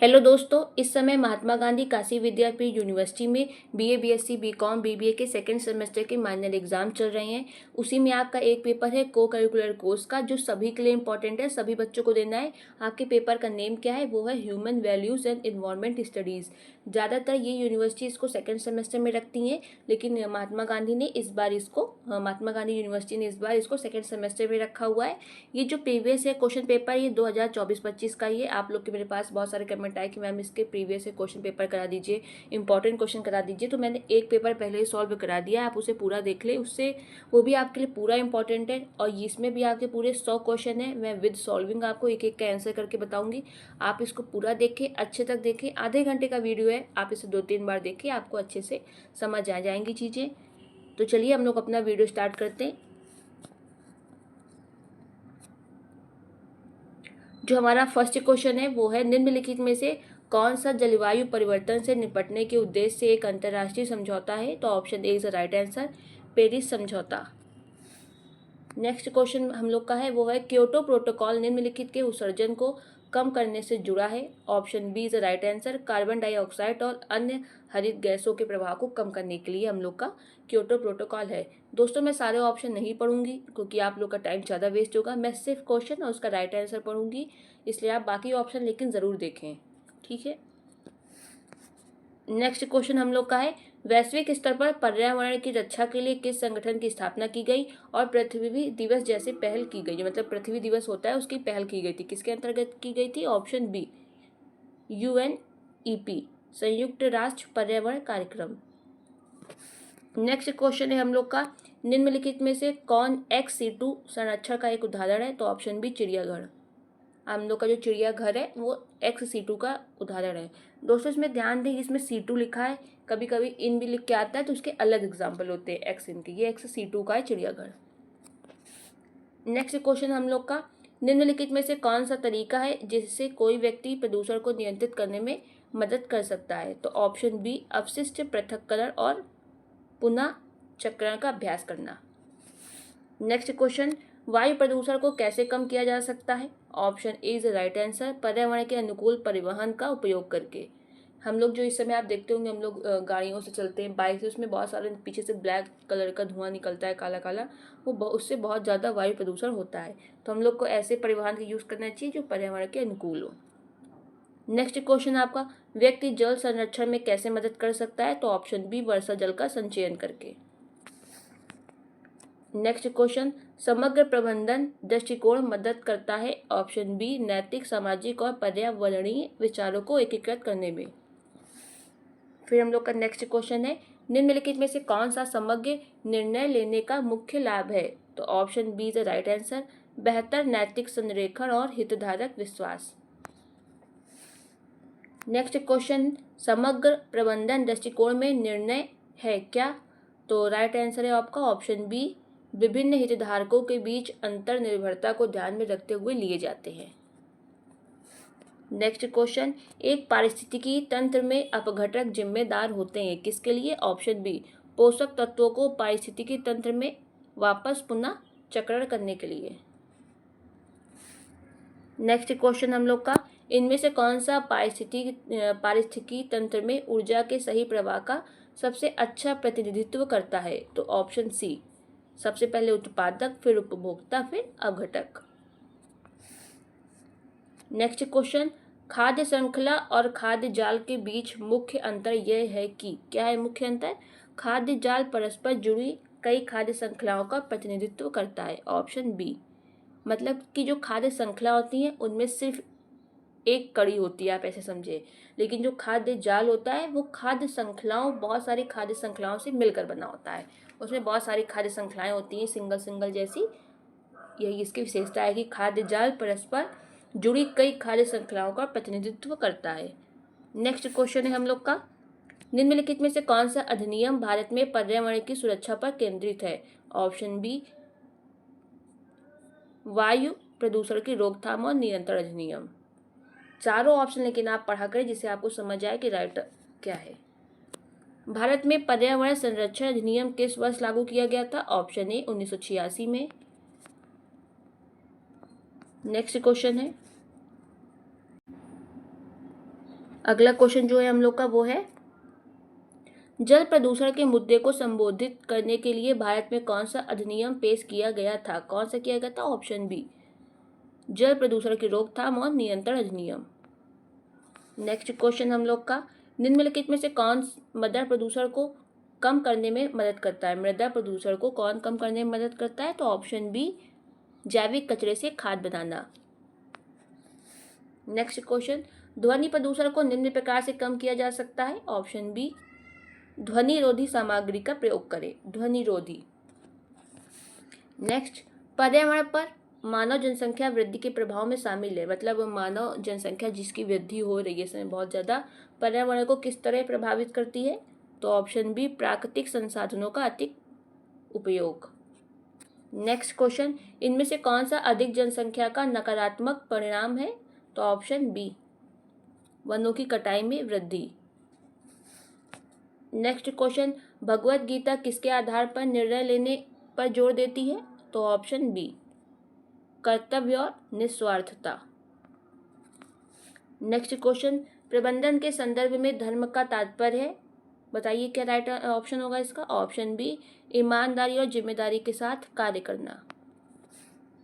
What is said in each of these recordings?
Hello दोस्तों, इस समय महात्मा गांधी काशी विद्यापीठ यूनिवर्सिटी में बीए, बीएससी, बीकॉम, बीबीए के सेकेंड सेमेस्टर के माइनर एग्जाम चल रहे हैं। उसी में आपका एक पेपर है को करिकुलर कोर्स का, जो सभी के लिए इंपॉर्टेंट है, सभी बच्चों को देना है। आपके पेपर का नेम क्या है? वो है human values and environment studies. ज़्यादातर ये यूनिवर्सिटी इसको सेकेंड सेमेस्टर में रखती हैं, लेकिन महात्मा गांधी यूनिवर्सिटी ने इस बार इसको सेकेंड सेमेस्टर में रखा हुआ है। ये जो प्रीवियस है क्वेश्चन पेपर, ये 2024-25 का ही है। आप लोग के मेरे पास बहुत सारे कमेंट आए कि मैम इसके प्रीवियस से क्वेश्चन पेपर करा दीजिए, इंपॉर्टेंट क्वेश्चन करा दीजिए। तो मैंने एक पेपर पहले ही सॉल्व करा दिया है, आप उसे पूरा देख ले। उससे वो भी आपके लिए पूरा इंपॉर्टेंट है, और इसमें भी आपके पूरे 100 क्वेश्चन है। मैं विद सॉल्विंग आपको एक एक का आंसर करके बताऊंगी। आप इसको पूरा देखें, अच्छे तक देखें। आधे घंटे का वीडियो है, आप इसे 2-3 बार देखें, आपको अच्छे से समझ आ जाएंगी चीज़ें। तो चलिए हम लोग अपना वीडियो स्टार्ट करते हैं। जो हमारा फर्स्ट क्वेश्चन है वो है, निम्नलिखित में से कौन सा जलवायु परिवर्तन से निपटने के उद्देश्य से एक अंतर्राष्ट्रीय समझौता है? तो option A is the right answer, Paris समझौता। नेक्स्ट क्वेश्चन हम लोग का है वो है, क्योटो प्रोटोकॉल निम्नलिखित के उत्सर्जन को कम करने से जुड़ा है? Option B is the right answer, carbon dioxide और अन्य हरित गैसों के प्रभाव को कम करने के लिए हम लोग का क्योटो प्रोटोकॉल है। दोस्तों, मैं सारे ऑप्शन नहीं पढ़ूंगी क्योंकि आप लोग का टाइम ज़्यादा वेस्ट होगा। मैं सिर्फ क्वेश्चन और उसका राइट आंसर पढ़ूंगी, इसलिए आप बाकी ऑप्शन लेकिन ज़रूर देखें, ठीक है। नेक्स्ट क्वेश्चन हम लोग का है, वैश्विक स्तर पर पर्यावरण की रक्षा के लिए किस संगठन की स्थापना की गई और पृथ्वी दिवस जैसे पहल की गई? जो मतलब पृथ्वी दिवस होता है उसकी पहल की गई थी, किसके अंतर्गत की गई थी? ऑप्शन बी UNEP, संयुक्त राष्ट्र पर्यावरण कार्यक्रम। नेक्स्ट क्वेश्चन है हम लोग का, निम्नलिखित में से कौन XC2 संरक्षण का एक उदाहरण है? तो ऑप्शन बी चिड़ियाघर। हम लोग का जो चिड़ियाघर है वो XC2 का उदाहरण है। दोस्तों, इसमें ध्यान दें, इसमें C2 लिखा है, कभी कभी इन भी लिख के आता है, तो उसके अलग एग्जाम्पल होते हैं एक्स इन के। ये XC2 का है चिड़ियाघर। नेक्स्ट क्वेश्चन हम लोग का, निम्नलिखित में से कौन सा तरीका है जिससे कोई व्यक्ति प्रदूषण को नियंत्रित करने में मदद कर सकता है? तो ऑप्शन बी अपशिष्ट पृथक्करण और पुनः चक्रण का अभ्यास करना। नेक्स्ट क्वेश्चन, वायु प्रदूषण को कैसे कम किया जा सकता है? Option A is right answer, पर्यावरण के अनुकूल परिवहन का उपयोग करके। हम लोग जो इस समय आप देखते होंगे, हम लोग गाड़ियों से चलते हैं, बाइक से, उसमें बहुत सारे पीछे से ब्लैक कलर का धुआं निकलता है, काला काला। उससे बहुत ज़्यादा वायु प्रदूषण होता है। तो हम लोग को ऐसे परिवहन का यूज़ करना चाहिए जो पर्यावरण के अनुकूल हो। नेक्स्ट क्वेश्चन आपका, व्यक्ति जल संरक्षण में कैसे मदद कर सकता है? तो ऑप्शन बी वर्षा जल का संचयन करके। नेक्स्ट क्वेश्चन, समग्र प्रबंधन दृष्टिकोण मदद करता है? ऑप्शन बी नैतिक, सामाजिक और पर्यावरणीय विचारों को एकीकृत करने में। फिर हम लोग का नेक्स्ट क्वेश्चन है, निम्नलिखित में से कौन सा समग्र निर्णय लेने का मुख्य लाभ है? तो option B is the right answer, बेहतर नैतिक संरेखण और हितधारक विश्वास। नेक्स्ट क्वेश्चन, समग्र प्रबंधन दृष्टिकोण में निर्णय है क्या? तो राइट आंसर है आपका ऑप्शन बी, विभिन्न हितधारकों के बीच अंतर निर्भरता को ध्यान में रखते हुए लिए जाते हैं। नेक्स्ट क्वेश्चन, एक पारिस्थितिकी तंत्र में अपघटक जिम्मेदार होते हैं किसके लिए? ऑप्शन बी पोषक तत्वों को पारिस्थितिकी तंत्र में वापस पुनः चक्रण करने के लिए। नेक्स्ट क्वेश्चन हम लोग का, इनमें से कौन सा पारिस्थितिकी तंत्र में ऊर्जा के सही प्रवाह का सबसे अच्छा प्रतिनिधित्व करता है? तो ऑप्शन सी, सबसे पहले उत्पादक, फिर उपभोक्ता, फिर अपघटक। नेक्स्ट क्वेश्चन, खाद्य श्रृंखला और खाद्य जाल के बीच मुख्य अंतर यह है कि, क्या है मुख्य अंतर? खाद्य जाल परस्पर जुड़ी कई खाद्य श्रृंखलाओं का प्रतिनिधित्व करता है। ऑप्शन बी, मतलब कि जो खाद्य श्रृंखला होती है उनमें सिर्फ एक कड़ी होती है, आप ऐसे समझे। लेकिन जो खाद्य जाल होता है वो खाद्य श्रृंखलाओं, बहुत सारी खाद्य श्रृंखलाओं से मिलकर बना होता है। उसमें बहुत सारी खाद्य श्रृंखलाएं होती हैं, सिंगल सिंगल जैसी। यही इसकी विशेषता है कि खाद्य जाल परस्पर जुड़ी कई खाद्य श्रृंखलाओं का प्रतिनिधित्व करता है। नेक्स्ट क्वेश्चन है हम लोग का, निम्नलिखित में से कौन सा अधिनियम भारत में पर्यावरण की सुरक्षा पर केंद्रित है? ऑप्शन बी वायु प्रदूषण की रोकथाम और नियंत्रण अधिनियम। चारों ऑप्शन लेकिन आप पढ़ा करें जिससे आपको समझ आए कि राइट क्या है। भारत में पर्यावरण संरक्षण अधिनियम किस वर्ष लागू किया गया था? ऑप्शन ए 1986 में। नेक्स्ट क्वेश्चन है, अगला क्वेश्चन जो है हम लोग का वो है, जल प्रदूषण के मुद्दे को संबोधित करने के लिए भारत में कौन सा अधिनियम पेश किया गया था? कौन सा किया गया था? ऑप्शन बी, जल प्रदूषण की रोकथाम और नियंत्रण अधिनियम। नेक्स्ट क्वेश्चन हम लोग का, निम्नलिखित में से कौन मृदा प्रदूषण को कम करने में मदद करता है? मृदा प्रदूषण को कौन कम करने में मदद करता है? तो ऑप्शन बी, जैविक कचरे से खाद बनाना। नेक्स्ट क्वेश्चन, ध्वनि प्रदूषण को निम्न प्रकार से कम किया जा सकता है? ऑप्शन बी, ध्वनि रोधी सामग्री का प्रयोग करें। ध्वनि रोधी। नेक्स्ट, पर्यावरण पर मानव जनसंख्या वृद्धि के प्रभाव में शामिल है, मतलब मानव जनसंख्या जिसकी वृद्धि हो रही है इस समय बहुत ज़्यादा, पर्यावरण को किस तरह प्रभावित करती है? तो ऑप्शन बी, प्राकृतिक संसाधनों का अधिक उपयोग। नेक्स्ट क्वेश्चन, इनमें से कौन सा अधिक जनसंख्या का नकारात्मक परिणाम है? तो ऑप्शन बी, वनों की कटाई में वृद्धि। नेक्स्ट क्वेश्चन, भगवत गीता किसके आधार पर निर्णय लेने पर जोर देती है? तो ऑप्शन बी, कर्तव्य और निस्वार्थता। नेक्स्ट क्वेश्चन, प्रबंधन के संदर्भ में धर्म का तात्पर्य है, बताइए क्या राइट ऑप्शन होगा इसका? ऑप्शन बी, ईमानदारी और जिम्मेदारी के साथ कार्य करना।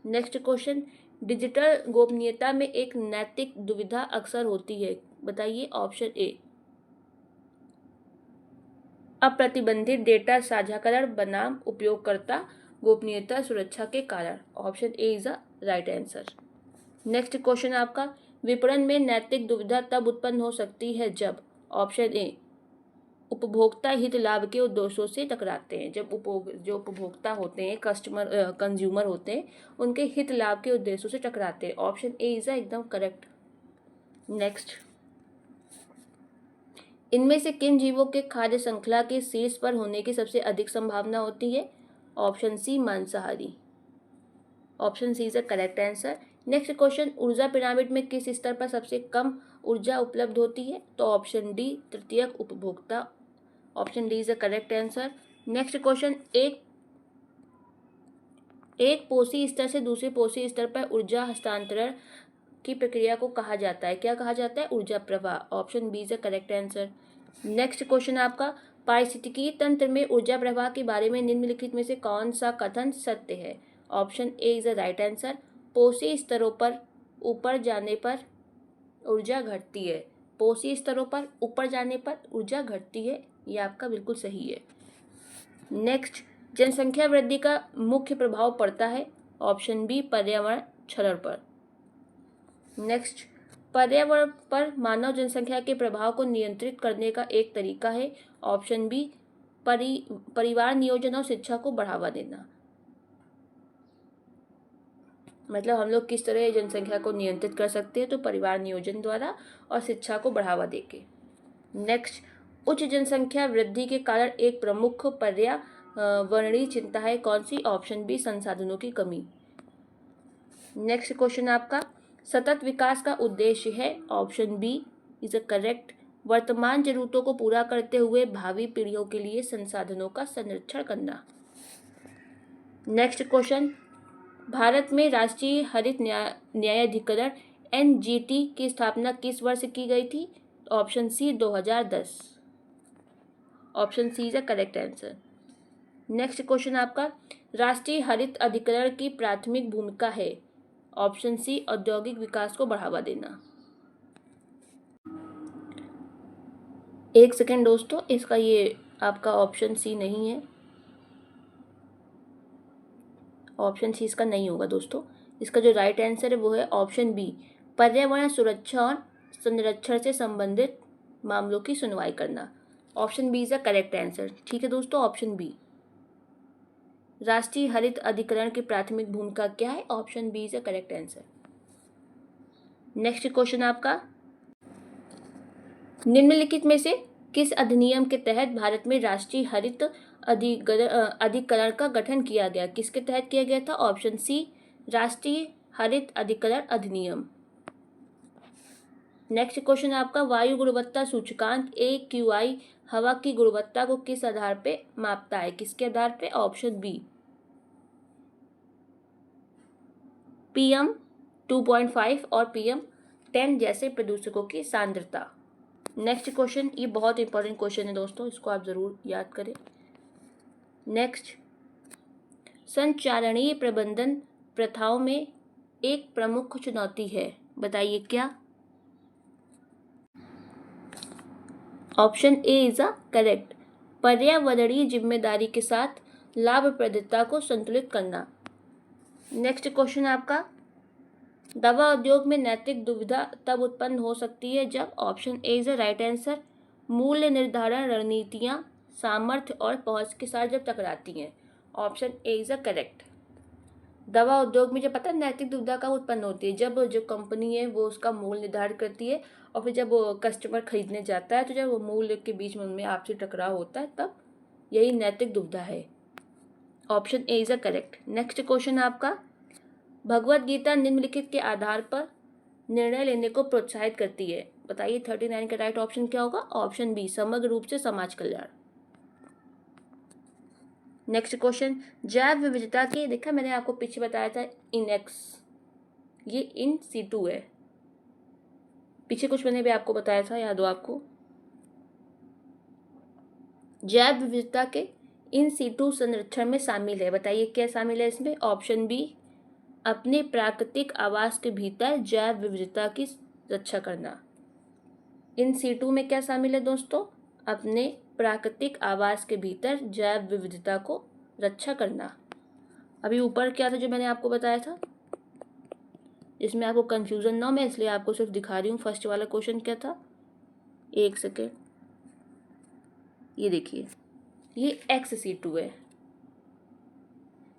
नेक्स्ट क्वेश्चन, डिजिटल गोपनीयता में एक नैतिक दुविधा अक्सर होती है, बताइए? ऑप्शन ए, अप्रतिबंधित डेटा साझाकरण बनाम उपयोगकर्ता गोपनीयता सुरक्षा के कारण। Option A is the right answer. Next question आपका, विपणन में नैतिक दुविधा तब उत्पन्न हो सकती है जब, ऑप्शन ए, उपभोक्ता हित लाभ के उद्देश्यों से टकराते हैं, जब जो उपभोक्ता होते हैं, कंज्यूमर होते हैं, उनके हित लाभ के उद्देश्यों से टकराते हैं। ऑप्शन ए इज एकदम करेक्ट। नेक्स्ट, इनमें से किन जीवों के खाद्य श्रृंखला के शीर्ष पर होने की सबसे अधिक संभावना होती है? ऑप्शन सी, मांसाहारी। Option C is the correct answer. Next question, ऊर्जा पिरामिड में किस स्तर पर सबसे कम ऊर्जा उपलब्ध होती है? तो ऑप्शन डी, तृतीयक उपभोक्ता। Option D is the correct answer. Next question, एक पोषी स्तर से दूसरे पोषी स्तर पर ऊर्जा हस्तांतरण की प्रक्रिया को कहा जाता है, क्या कहा जाता है? ऊर्जा प्रवाह। Option B is the correct answer. Next question आपका, पारिस्थितिकीय तंत्र में ऊर्जा प्रवाह के बारे में निम्नलिखित में से कौन सा कथन सत्य है? Option A is the right answer, पोषी स्तरों पर ऊपर जाने पर ऊर्जा घटती है। पोषी स्तरों पर ऊपर जाने पर ऊर्जा घटती है, ये आपका बिल्कुल सही है। नेक्स्ट, जनसंख्या वृद्धि का मुख्य प्रभाव पड़ता है? ऑप्शन बी, पर्यावरण क्षरण पर। नेक्स्ट, पर्यावरण पर मानव जनसंख्या के प्रभाव को नियंत्रित करने का एक तरीका है? ऑप्शन बी, परिवार नियोजन और शिक्षा को बढ़ावा देना। मतलब हम लोग किस तरह जनसंख्या को नियंत्रित कर सकते हैं? तो परिवार नियोजन द्वारा और शिक्षा को बढ़ावा देके। नेक्स्ट, उच्च जनसंख्या वृद्धि के कारण एक प्रमुख पर्यावरणीय चिंता है, कौन सी? ऑप्शन बी, संसाधनों की कमी। नेक्स्ट क्वेश्चन आपका, सतत विकास का उद्देश्य है? Option B is a correct, वर्तमान जरूरतों को पूरा करते हुए भावी पीढ़ियों के लिए संसाधनों का संरक्षण करना। नेक्स्ट क्वेश्चन, भारत में राष्ट्रीय हरित न्यायाधिकरण एनजीटी की स्थापना किस वर्ष की गई थी? Option C, 2010। Option C is a correct answer. Next question आपका, राष्ट्रीय हरित अधिकरण की प्राथमिक भूमिका है? ऑप्शन सी, औद्योगिक विकास को बढ़ावा देना। एक सेकेंड दोस्तों, इसका ये आपका ऑप्शन सी नहीं है, ऑप्शन सी इसका नहीं होगा दोस्तों। इसका जो राइट आंसर है वो है ऑप्शन बी, पर्यावरण सुरक्षा और संरक्षण से संबंधित मामलों की सुनवाई करना। Option B is the correct answer. ठीक है दोस्तों, ऑप्शन बी, राष्ट्रीय हरित अधिकरण की प्राथमिक भूमिका क्या है? Option B is the correct answer. Next question आपका, निम्नलिखित में से किस अधिनियम के तहत भारत में राष्ट्रीय हरित अधिकरण का गठन किया गया? किसके तहत किया गया था? ऑप्शन सी, राष्ट्रीय हरित अधिकरण अधिनियम। नेक्स्ट क्वेश्चन आपका, वायु गुणवत्ता सूचकांक AQI हवा की गुणवत्ता को किस आधार पे मापता है? किसके आधार पे? ऑप्शन बी, PM 2.5 और PM 10 जैसे प्रदूषकों की सांद्रता। नेक्स्ट क्वेश्चन, ये बहुत इंपॉर्टेंट क्वेश्चन है दोस्तों, इसको आप ज़रूर याद करें। नेक्स्ट, संचारणीय प्रबंधन प्रथाओं में एक प्रमुख चुनौती है, बताइए क्या। Option A is a correct, पर्यावरणीय जिम्मेदारी के साथ लाभप्रदता को संतुलित करना। नेक्स्ट क्वेश्चन आपका, दवा उद्योग में नैतिक दुविधा तब उत्पन्न हो सकती है जब, option A is a right answer, मूल्य निर्धारण रणनीतियां सामर्थ्य और पहुंच के साथ जब टकराती हैं। Option A is a correct. दवा उद्योग में जब पता है नैतिक दुविधा कब उत्पन्न होती है, जब जो कंपनी है वो उसका मूल्य निर्धारित करती है और फिर जब वो कस्टमर खरीदने जाता है तो जब वो मूल्य के बीच में उनमें आपसी टकराव होता है, तब यही नैतिक दुविधा है। Option A is a correct. Next question आपका, भगवत गीता निम्नलिखित के आधार पर निर्णय लेने को प्रोत्साहित करती है, बताइए 39 का राइट ऑप्शन क्या होगा। ऑप्शन बी, समग्र रूप से समाज कल्याण। नेक्स्ट क्वेश्चन, जैव विविधता के, देखा मैंने आपको पीछे बताया था इनएक्स, ये इन सीटू है, पीछे कुछ मैंने भी आपको बताया था, याद हो आपको। जैव विविधता के इन सीटू संरक्षण में शामिल है, बताइए क्या शामिल है इसमें। ऑप्शन बी, अपने प्राकृतिक आवास के भीतर जैव विविधता की रक्षा करना। इन सीटू में क्या शामिल है दोस्तों, अपने प्राकृतिक आवास के भीतर जैव विविधता को रक्षा करना। अभी ऊपर क्या था जो मैंने आपको बताया था, इसमें आपको कंफ्यूजन ना हो, मैं इसलिए आपको सिर्फ दिखा रही हूँ। फर्स्ट वाला क्वेश्चन क्या था, एक सेकेंड, ये देखिए, ये XC2 है,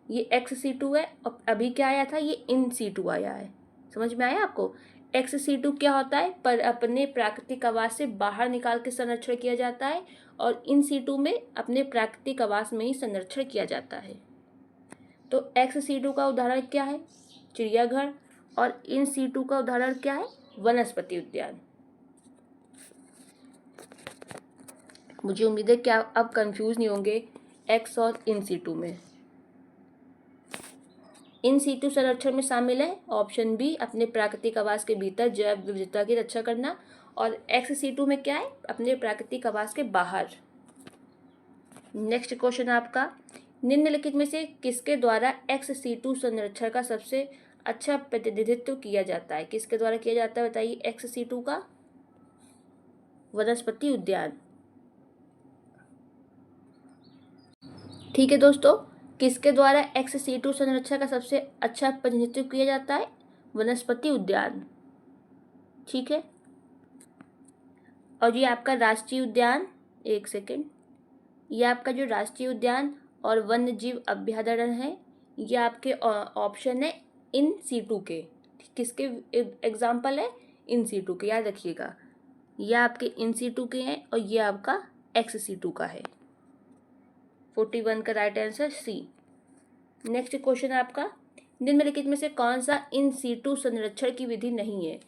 ये XC2 है, और अभी क्या आया था, ये इन C2 आया है। समझ में आया आपको। XC2 क्या होता है, पर अपने प्राकृतिक आवास से बाहर निकाल के संरक्षण किया जाता है, और इन C2 में अपने प्राकृतिक आवास में ही संरक्षण किया जाता है। तो XC2 का उदाहरण क्या है, चिड़ियाघर, और इन C2 का उदाहरण क्या है, वनस्पति उद्यान। मुझे उम्मीद है कि आप अब कंफ्यूज नहीं होंगे एक्स और इन सीटू में। इन सीटू संरक्षण में शामिल है ऑप्शन बी, अपने प्राकृतिक आवास के भीतर जैव विविधता की रक्षा करना, और एक्स सीटू में क्या है, अपने प्राकृतिक आवास के बाहर। नेक्स्ट क्वेश्चन आपका, निम्नलिखित में से किसके द्वारा एक्स सीटू संरक्षण का सबसे अच्छा प्रतिनिधित्व किया जाता है, किसके द्वारा किया जाता है, बताइए। एक्स सीटू का वनस्पति उद्यान। ठीक है दोस्तों, किसके द्वारा XC2 संरक्षण का सबसे अच्छा प्रतिनिधित्व किया जाता है, वनस्पति उद्यान। ठीक है, और ये आपका राष्ट्रीय उद्यान, एक सेकेंड, ये आपका जो राष्ट्रीय उद्यान और वन्य जीव अभ्यारण्य है, ये आपके ऑप्शन है इन सीटू के, किसके एग्जाम्पल है, इन सीटू के, याद रखिएगा। ये आपके इन सीटू के हैं और ये आपका XC2 का है। 41 का right answer C. Next question आपका, निम्नलिखित में से कौन सा इन सीटू संरक्षण की विधि नहीं है,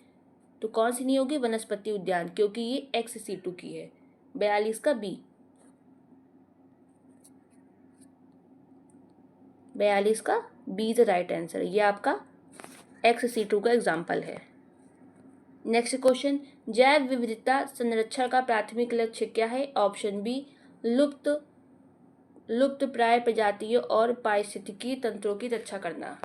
तो कौन सी नहीं होगी, वनस्पति उद्यान, क्योंकि ये XC2 की है। 42 का बी, 42 का बी इज राइट आंसर, ये आपका XC2 का एग्जाम्पल है। नेक्स्ट क्वेश्चन, जैव विविधता संरक्षण का प्राथमिक लक्ष्य क्या है, ऑप्शन बी, लुप्त प्राय प्रजातियों और पारिस्थितिकी तंत्रों की रक्षा करना।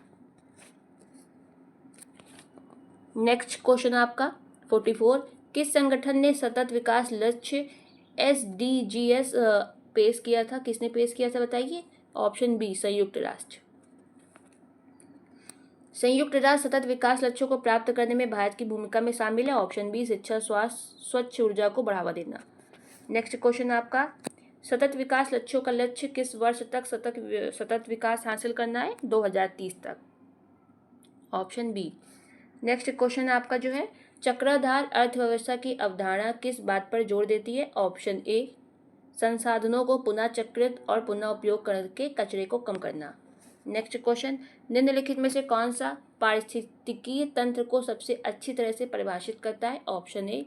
नेक्स्ट क्वेश्चन आपका 44, किस संगठन ने सतत विकास लक्ष्य SDGs पेश किया था, किसने पेश किया था, बताइए। ऑप्शन बी, संयुक्त राष्ट्र। संयुक्त राष्ट्र सतत विकास लक्ष्यों को प्राप्त करने में भारत की भूमिका में शामिल है। ऑप्शन बी, शिक्षा, स्वास्थ्य, स्वच्छ ऊर्जा को बढ़ावा देना। नेक्स्ट क्वेश्चन आपका, सतत विकास लक्ष्यों का लक्ष्य किस वर्ष तक सतत विकास हासिल करना है, 2030 तक। Option B. नेक्स्ट क्वेश्चन आपका जो है, चक्राधार अर्थव्यवस्था की अवधारणा किस बात पर जोर देती है। ऑप्शन ए, संसाधनों को पुनः चक्रित और पुनः उपयोग करके कचरे को कम करना। नेक्स्ट क्वेश्चन, निम्नलिखित में से कौन सा पारिस्थितिकीय तंत्र को सबसे अच्छी तरह से परिभाषित करता है। ऑप्शन ए,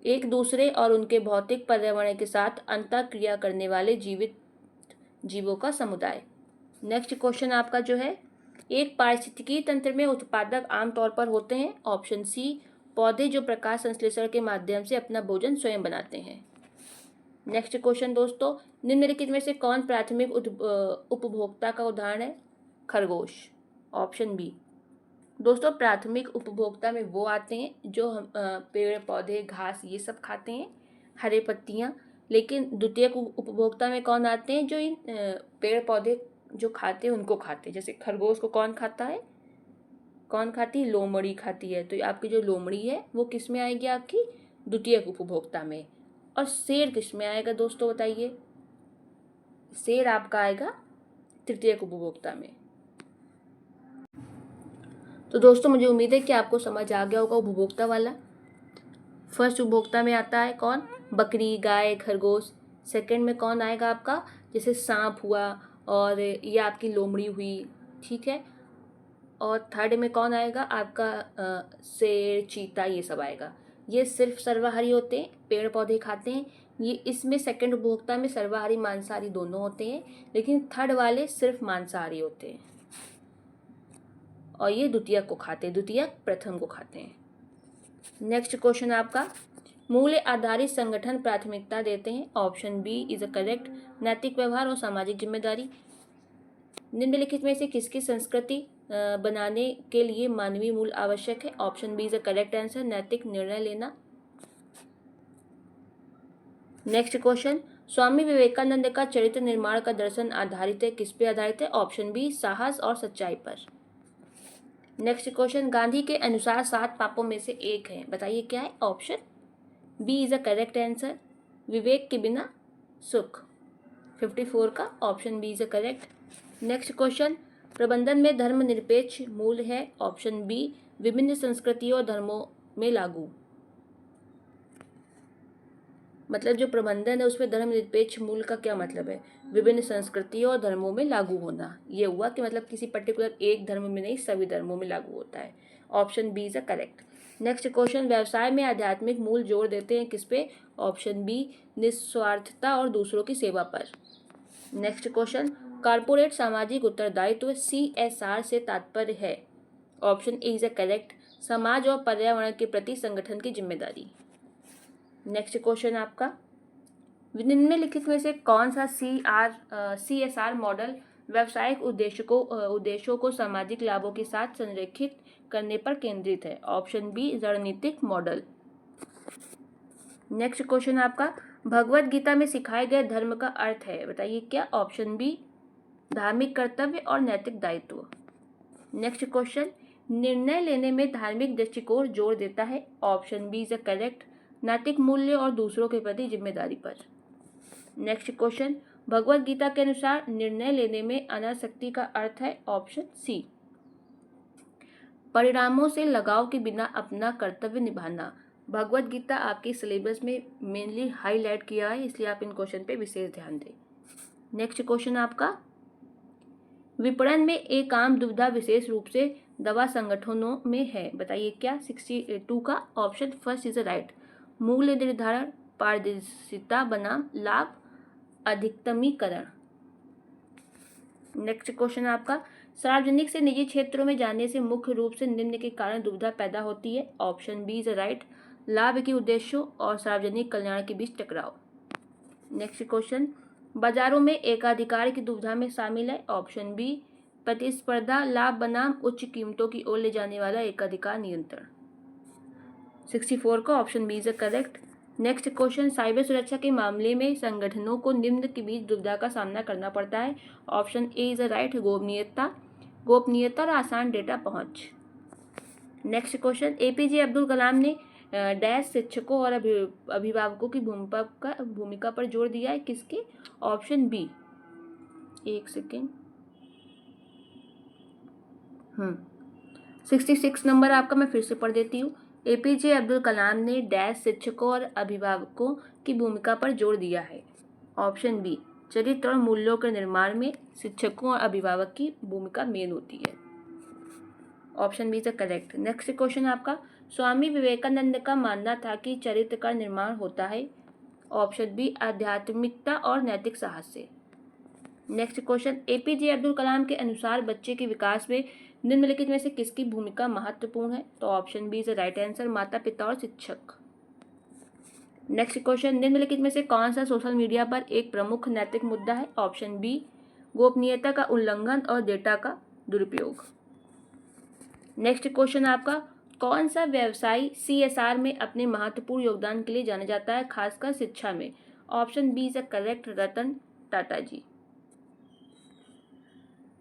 एक दूसरे और उनके भौतिक पर्यावरण के साथ अंतःक्रिया करने वाले जीवित जीवों का समुदाय। नेक्स्ट क्वेश्चन आपका जो है, एक पारिस्थितिकीय तंत्र में उत्पादक आमतौर पर होते हैं। ऑप्शन सी, पौधे जो प्रकाश संश्लेषण के माध्यम से अपना भोजन स्वयं बनाते हैं। नेक्स्ट क्वेश्चन दोस्तों, निम्नलिखित में से कौन प्राथमिक उपभोक्ता का उदाहरण है? खरगोश। Option B. दोस्तों, प्राथमिक उपभोक्ता में वो आते हैं जो हम पेड़ पौधे घास ये सब खाते हैं, हरे पत्तियां। लेकिन द्वितीयक उपभोक्ता में कौन आते हैं? जो इन पेड़ पौधे जो खाते हैं उनको खाते हैं। जैसे खरगोश को कौन खाता है? कौन खाती है? लोमड़ी खाती है। तो आपकी जो लोमड़ी है वो किस में आएगी? आपकी द्वितीयक उपभोक्ता में। और शेर किस में आएगा दोस्तों, बताइए? शेर आपका आएगा तृतीयक उपभोक्ता में। तो दोस्तों, मुझे उम्मीद है कि आपको समझ आ गया होगा उपभोक्ता वाला। फर्स्ट उपभोक्ता में आता है कौन? बकरी, गाय, खरगोश। सेकंड में कौन आएगा आपका? जैसे सांप हुआ और ये आपकी लोमड़ी हुई, ठीक है। और थर्ड में कौन आएगा? आपका शेर, चीता, ये सब आएगा। ये सिर्फ सर्वाहारी होते हैं, पेड़ पौधे खाते हैं। ये इसमें सेकंड उपभोक्ता में सर्वाहारी मांसाहारी दोनों होते हैं, लेकिन थर्ड वाले सिर्फ मांसाहारी होते हैं। और ये द्वितीयक को खाते हैं, द्वितीयक प्रथम को खाते हैं। नेक्स्ट क्वेश्चन आपका, मूल्य आधारित संगठन प्राथमिकता देते हैं। Option B is a correct. नैतिक व्यवहार और सामाजिक जिम्मेदारी। निम्नलिखित में से किसकी संस्कृति बनाने के लिए मानवीय मूल्य आवश्यक है? Option B is a correct answer. नैतिक निर्णय लेना। नेक्स्ट क्वेश्चन, स्वामी विवेकानंद का चरित्र निर्माण का दर्शन आधारित है, किस पे आधारित है? ऑप्शन बी साहस और सच्चाई पर। नेक्स्ट क्वेश्चन, गांधी के अनुसार 7 पापों में से एक है, बताइए क्या है? Option B is a correct answer. विवेक के बिना सुख। 54 का option B is a correct. Next question, प्रबंधन में धर्मनिरपेक्ष मूल्य है। ऑप्शन बी विभिन्न संस्कृतियों और धर्मों में लागू। मतलब जो प्रबंधन है उसमें धर्मनिरपेक्ष मूल्य का क्या मतलब है? विभिन्न संस्कृतियों और धर्मों में लागू होना। ये हुआ कि मतलब किसी पर्टिकुलर एक धर्म में नहीं, सभी धर्मों में लागू होता है। Option B is a correct. Next question, व्यवसाय में आध्यात्मिक मूल्य जोड़ देते हैं, किस पे? ऑप्शन बी निस्वार्थता और दूसरों की सेवा पर। नेक्स्ट क्वेश्चन, कॉर्पोरेट सामाजिक उत्तरदायित्व CSR से तात्पर्य है। Option A is a correct. समाज और पर्यावरण के प्रति संगठन की जिम्मेदारी। नेक्स्ट क्वेश्चन आपका, निम्नलिखित में से कौन सा CSR मॉडल व्यावसायिक उद्देश्यों को सामाजिक लाभों के साथ संरेखित करने पर केंद्रित है? ऑप्शन बी रणनीतिक मॉडल। नेक्स्ट क्वेश्चन आपका, भगवत गीता में सिखाए गए धर्म का अर्थ है, बताइए क्या? ऑप्शन बी धार्मिक कर्तव्य और नैतिक दायित्व। नेक्स्ट क्वेश्चन, निर्णय लेने में धार्मिक दृष्टिकोण जोर देता है। Option B is a correct. नैतिक मूल्य और दूसरों के प्रति जिम्मेदारी पर। नेक्स्ट क्वेश्चन, भगवत गीता के अनुसार निर्णय लेने में अनासक्ति का अर्थ है। ऑप्शन सी परिणामों से लगाव के बिना अपना कर्तव्य निभाना। भगवत गीता आपके सिलेबस में मेनली हाईलाइट किया है, इसलिए आप इन क्वेश्चन पे विशेष ध्यान दें। नेक्स्ट क्वेश्चन आपका, विपणन में एक आम दुविधा विशेष रूप से दवा संगठनों में है, बताइए क्या? 62 का ऑप्शन फर्स्ट इज राइट। मूल्य निर्धारण, पारदर्शिता बनाम लाभ अधिकतमीकरण। नेक्स्ट क्वेश्चन आपका, सार्वजनिक से निजी क्षेत्रों में जाने से मुख्य रूप से निम्न के कारण दुविधा पैदा होती है। Option B is right. लाभ के उद्देश्यों और सार्वजनिक कल्याण के बीच टकराव। नेक्स्ट क्वेश्चन, बाजारों में एकाधिकार की दुविधा में शामिल है। ऑप्शन बी प्रतिस्पर्धा लाभ बनाम उच्च कीमतों की ओर ले जाने वाला एकाधिकार नियंत्रण। 64 का option B is correct. Next question, cyber सुरक्षा के मामले में संगठनों को निम्न के बीच दुविधा का सामना करना पड़ता है। Option A is right. गोपनीयता और आसान डेटा पहुंच। Next question, APJ Abdul Kalam ने डैश शिक्षकों और अभिभावकों की भूमिका पर जोर दिया है, किसके? ऑप्शन बी, एक सेकेंड, 66 नंबर आपका मैं फिर से पढ़ देती हूँ। APJ अब्दुल कलाम ने डैश शिक्षकों और अभिभावकों की भूमिका पर जोर दिया है। ऑप्शन बी, चरित्र और मूल्यों के निर्माण में शिक्षकों और अभिभावक की भूमिका मेन होती है। Option B is correct. Next question आपका, स्वामी विवेकानंद का मानना था कि चरित्र का निर्माण होता है। ऑप्शन बी आध्यात्मिकता और नैतिक साहस से। Next question, APJ Abdul Kalam के अनुसार बच्चे के विकास में निम्नलिखित में से किसकी भूमिका महत्वपूर्ण है? तो option B is the right answer, माता पिता और शिक्षक। नेक्स्ट क्वेश्चन, निम्नलिखित में से कौन सा सोशल मीडिया पर एक प्रमुख नैतिक मुद्दा है? ऑप्शन बी गोपनीयता का उल्लंघन और डेटा का दुरुपयोग। नेक्स्ट क्वेश्चन आपका, कौन सा व्यवसायी CSR में अपने महत्वपूर्ण योगदान के लिए जाना जाता है, खासकर शिक्षा में? Option B is correct, Ratan Tata जी।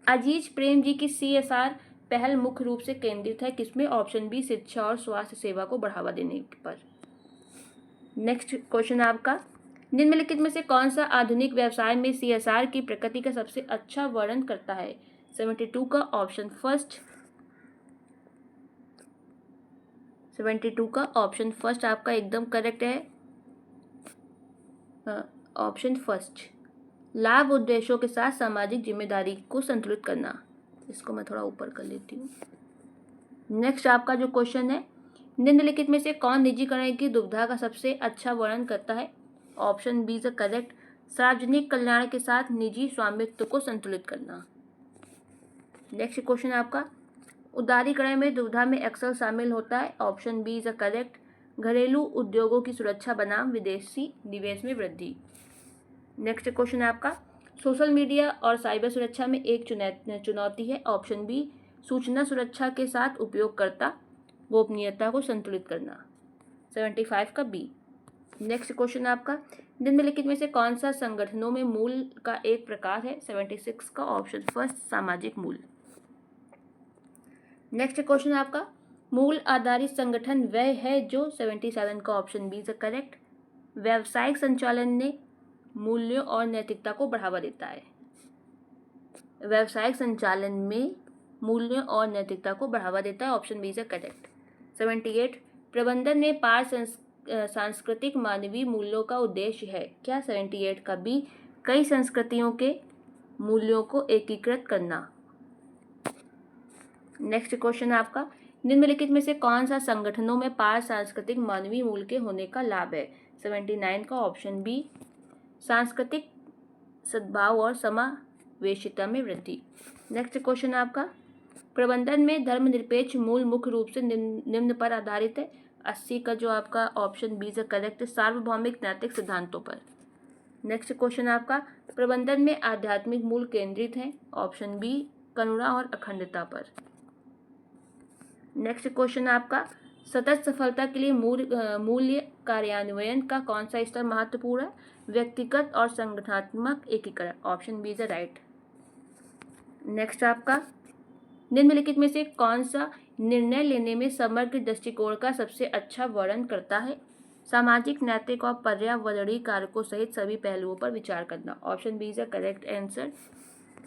अजीज प्रेम जी की CSR पहल मुख्य रूप से केंद्रित है किसमें? ऑप्शन बी शिक्षा और स्वास्थ्य सेवा को बढ़ावा देने पर। नेक्स्ट क्वेश्चन आपका, निम्नलिखित में से कौन सा आधुनिक व्यवसाय में CSR की प्रकृति का सबसे अच्छा वर्णन करता है? 72 का ऑप्शन फर्स्ट, 72 का ऑप्शन फर्स्ट आपका एकदम करेक्ट है। ऑप्शन फर्स्ट, लाभ उद्देश्यों के साथ सामाजिक जिम्मेदारी को संतुलित करना। इसको मैं थोड़ा ऊपर कर लेती हूँ। नेक्स्ट आपका जो क्वेश्चन है, निम्नलिखित में से कौन निजीकरण की दुविधा का सबसे अच्छा वर्णन करता है? ऑप्शन बी इज करेक्ट, सार्वजनिक कल्याण के साथ निजी स्वामित्व को संतुलित करना। नेक्स्ट क्वेश्चन आपका, उदारीकरण में दुविधा में अक्सर शामिल होता है। ऑप्शन बी इज करेक्ट, घरेलू उद्योगों की सुरक्षा बनाम विदेशी निवेश में वृद्धि। नेक्स्ट क्वेश्चन आपका, सोशल मीडिया और साइबर सुरक्षा में एक चुनौती है। ऑप्शन बी सूचना सुरक्षा के साथ उपयोगकर्ता गोपनीयता को संतुलित करना। 75 का बी। नेक्स्ट क्वेश्चन आपका, निम्नलिखित में से कौन सा संगठनों में मूल का एक प्रकार है? 76 का ऑप्शन फर्स्ट, सामाजिक मूल। नेक्स्ट क्वेश्चन आपका, मूल आधारित संगठन वह है जो 77 का ऑप्शन बी इज करेक्ट, व्यावसायिक संचालन ने मूल्यों और नैतिकता को बढ़ावा देता है। व्यावसायिक संचालन में मूल्यों और नैतिकता को बढ़ावा देता है। Option B is correct. 78, प्रबंधन में सांस्कृतिक मानवीय मूल्यों का उद्देश्य है क्या? 78 का बी, कई संस्कृतियों के मूल्यों को एकीकृत करना। नेक्स्ट क्वेश्चन आपका, निम्नलिखित में से कौन सा संगठनों में सांस्कृतिक मानवीय मूल्य के होने का लाभ है? 79 का ऑप्शन बी, सांस्कृतिक सद्भाव और समावेशिता में वृद्धि। नेक्स्ट क्वेश्चन आपका, प्रबंधन में धर्मनिरपेक्ष मूल मुख्य रूप से निम्न पर आधारित है। 80 का जो आपका ऑप्शन बी इज करेक्ट, सार्वभौमिक नैतिक सिद्धांतों पर। नेक्स्ट क्वेश्चन आपका, प्रबंधन में आध्यात्मिक मूल केंद्रित हैं। ऑप्शन बी करुणा और अखंडता पर। नेक्स्ट क्वेश्चन आपका, सतत सफलता के लिए मूल्य कार्यान्वयन का कौन सा स्तर महत्वपूर्ण है? व्यक्तिगत और संगठनात्मक एकीकरण। Option B is right. Next आपका, निम्नलिखित में से कौन सा निर्णय लेने में समग्र दृष्टिकोण का सबसे अच्छा वर्णन करता है? सामाजिक, नैतिक और पर्यावरणीय कारकों सहित सभी पहलुओं पर विचार करना। Option B is correct answer.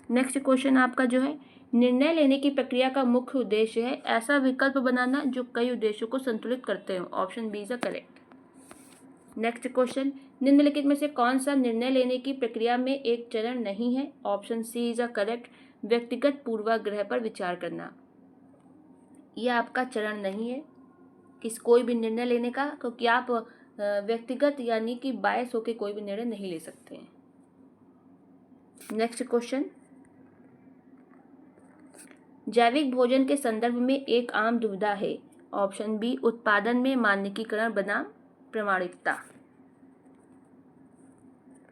Next question आपका जो है, निर्णय लेने की प्रक्रिया का मुख्य उद्देश्य है ऐसा विकल्प बनाना जो कई उद्देश्यों को संतुलित करते हो। Option B is correct. Next question, निम्नलिखित में से कौन सा निर्णय लेने की प्रक्रिया में एक चरण नहीं है? ऑप्शन सी इज करेक्ट, व्यक्तिगत पूर्वाग्रह पर विचार करना। यह आपका चरण नहीं है किस कोई भी निर्णय लेने का, क्योंकि आप व्यक्तिगत यानी कि बायस होकर कोई भी निर्णय नहीं ले सकते हैं। नेक्स्ट क्वेश्चन, जैविक भोजन के संदर्भ में एक आम दुविधा है। ऑप्शन बी, उत्पादन में मानकीकरण बनाम प्रमाणिकता।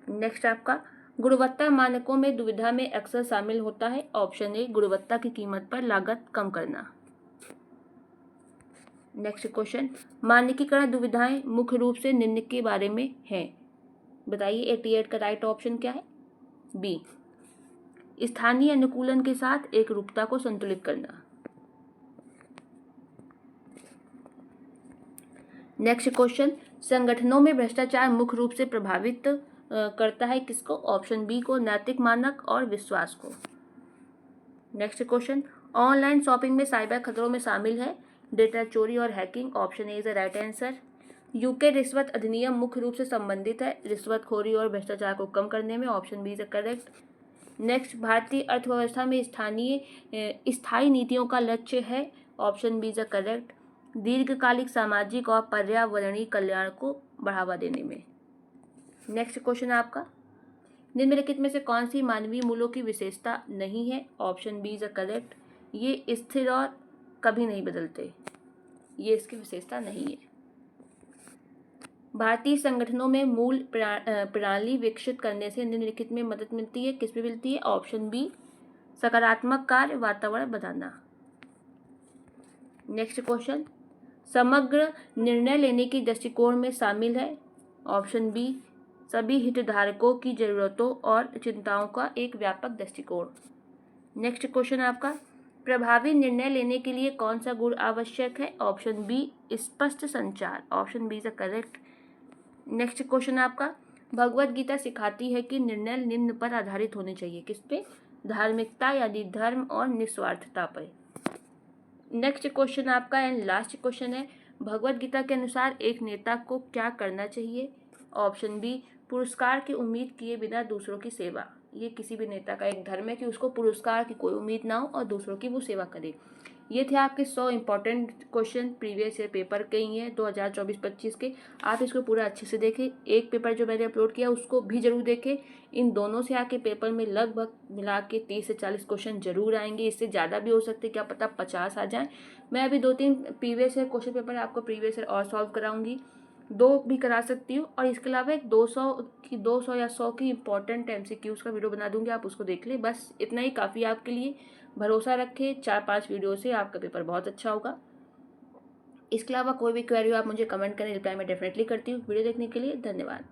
नेक्स्ट आपका, गुणवत्ता मानकों में दुविधा में अक्सर शामिल होता है। ऑप्शन ए, गुणवत्ता की कीमत पर लागत कम करना। नेक्स्ट क्वेश्चन, मानकीकरण दुविधाएं मुख्य रूप से निम्न के बारे में हैं। बताइए 88 का राइट ऑप्शन क्या है? बी, स्थानीय अनुकूलन के साथ एकरूपता को संतुलित करना। नेक्स्ट क्वेश्चन, संगठनों में भ्रष्टाचार मुख्य रूप से प्रभावित करता है किसको? ऑप्शन बी को, नैतिक मानक और विश्वास को। नेक्स्ट क्वेश्चन, ऑनलाइन शॉपिंग में साइबर खतरों में शामिल है डेटा चोरी और hacking. Option A is the right answer. UK रिश्वत अधिनियम मुख्य रूप से संबंधित है रिश्वतखोरी और भ्रष्टाचार को कम करने में। Option B is correct. Next, भारतीय अर्थव्यवस्था में स्थायी नीतियों का लक्ष्य है। ऑप्शन बी इज करेक्ट, दीर्घकालिक सामाजिक और पर्यावरणीय कल्याण को बढ़ावा देने में। नेक्स्ट क्वेश्चन आपका, निम्नलिखित में से कौन सी मानवीय मूल्यों की विशेषता नहीं है? ऑप्शन बी इज करेक्ट, ये स्थिर और कभी नहीं बदलते, ये इसकी विशेषता नहीं है। भारतीय संगठनों में मूल प्रणाली विकसित करने से निम्नलिखित में मदद मिलती है, किसमें मिलती है? ऑप्शन बी, सकारात्मक कार्य वातावरण बनाना। नेक्स्ट क्वेश्चन, समग्र निर्णय लेने की दृष्टिकोण में शामिल है। ऑप्शन बी, सभी हितधारकों की जरूरतों और चिंताओं का एक व्यापक दृष्टिकोण। नेक्स्ट क्वेश्चन आपका, प्रभावी निर्णय लेने के लिए कौन सा गुण आवश्यक है? ऑप्शन बी, स्पष्ट संचार। Option B is correct. Next question आपका, भगवत गीता सिखाती है कि निर्णय निम्न पर आधारित होने चाहिए, किस पे? धार्मिकता यानी धर्म और निस्वार्थता पर। नेक्स्ट क्वेश्चन आपका एंड लास्ट क्वेश्चन है, भगवत गीता के अनुसार एक नेता को क्या करना चाहिए? ऑप्शन बी, पुरस्कार की उम्मीद किए बिना दूसरों की सेवा। ये किसी भी नेता का एक धर्म है कि उसको पुरस्कार की कोई उम्मीद ना हो और दूसरों की वो सेवा करे। ये थे आपके 100 important question previous year paper के ही हैं 2024-25 के। आप इसको पूरा अच्छे से देखें। एक पेपर जो मैंने अपलोड किया उसको भी जरूर देखें। इन दोनों से आके पेपर में लगभग मिला के 30 से 40 क्वेश्चन जरूर आएंगे, इससे ज़्यादा भी हो सकते, क्या पता 50 आ जाएं। मैं अभी 2-3 प्रीवियस ईयर क्वेश्चन पेपर आपको प्रीवियस ईयर और सॉल्व कराऊंगी, 2 भी करा सकती हूँ। और इसके अलावा एक 200 या 100 की इंपॉर्टेंट MCQs का वीडियो बना दूंगी, आप उसको देख लें। बस इतना ही काफ़ी है आपके लिए। भरोसा रखें, 4-5 वीडियो से आपका पेपर बहुत अच्छा होगा। इसके अलावा कोई भी क्वेरी हो आप मुझे कमेंट करें, रिप्लाई मैं डेफिनेटली करती हूँ। वीडियो देखने के लिए धन्यवाद।